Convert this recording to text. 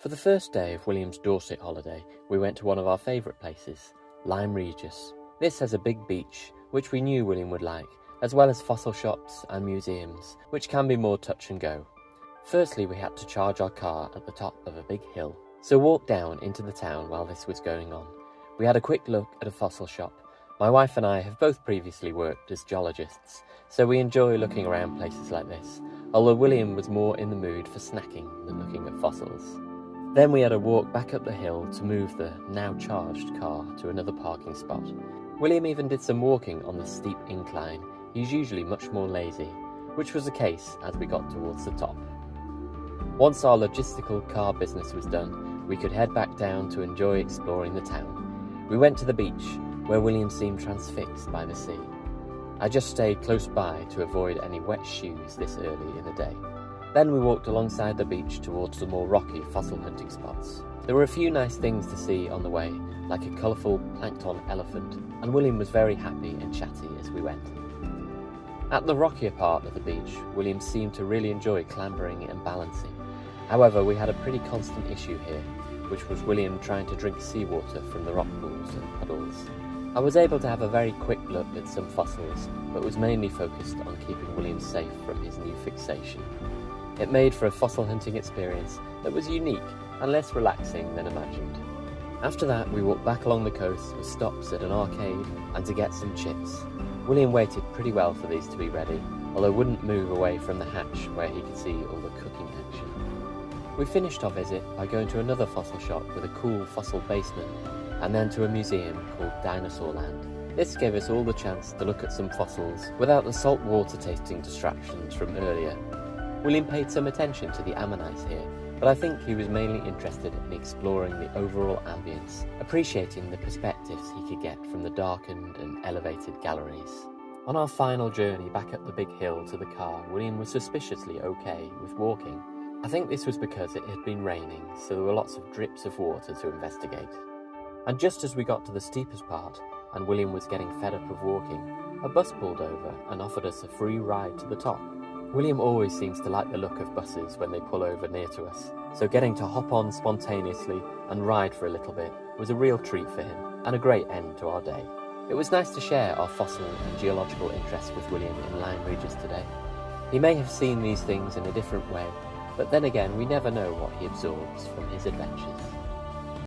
For the first day of William's Dorset holiday, we went to one of our favourite places, Lyme Regis. This has a big beach, which we knew William would like, as well as fossil shops and museums, which can be more touch and go. Firstly, we had to charge our car at the top of a big hill, so walked down into the town while this was going on. We had a quick look at a fossil shop. My wife and I have both previously worked as geologists, so we enjoy looking around places like this, although William was more in the mood for snacking than looking at fossils. Then we had a walk back up the hill to move the now charged car to another parking spot. William even did some walking on the steep incline. He's usually much more lazy, which was the case as we got towards the top. Once our logistical car business was done, we could head back down to enjoy exploring the town. We went to the beach, where William seemed transfixed by the sea. I just stayed close by to avoid any wet shoes this early in the day. Then we walked alongside the beach towards the more rocky fossil hunting spots. There were a few nice things to see on the way, like a colourful plankton elephant, and William was very happy and chatty as we went. At the rockier part of the beach, William seemed to really enjoy clambering and balancing. However, we had a pretty constant issue here, which was William trying to drink seawater from the rock pools and puddles. I was able to have a very quick look at some fossils, but was mainly focused on keeping William safe from his new fixation. It made for a fossil hunting experience that was unique and less relaxing than imagined. After that, we walked back along the coast with stops at an arcade and to get some chips. William waited pretty well for these to be ready, although wouldn't move away from the hatch where he could see all the cooking action. We finished our visit by going to another fossil shop with a cool fossil basement, and then to a museum called Dinosaur Land. This gave us all the chance to look at some fossils without the salt water tasting distractions from earlier. William paid some attention to the ammonites here, but I think he was mainly interested in exploring the overall ambience, appreciating the perspectives he could get from the darkened and elevated galleries. On our final journey back up the big hill to the car, William was suspiciously okay with walking. I think this was because it had been raining, so there were lots of drips of water to investigate. And just as we got to the steepest part, and William was getting fed up of walking, a bus pulled over and offered us a free ride to the top. William always seems to like the look of buses when they pull over near to us, so getting to hop on spontaneously and ride for a little bit was a real treat for him, and a great end to our day. It was nice to share our fossil and geological interests with William in Lyme Regis today. He may have seen these things in a different way, but then again we never know what he absorbs from his adventures.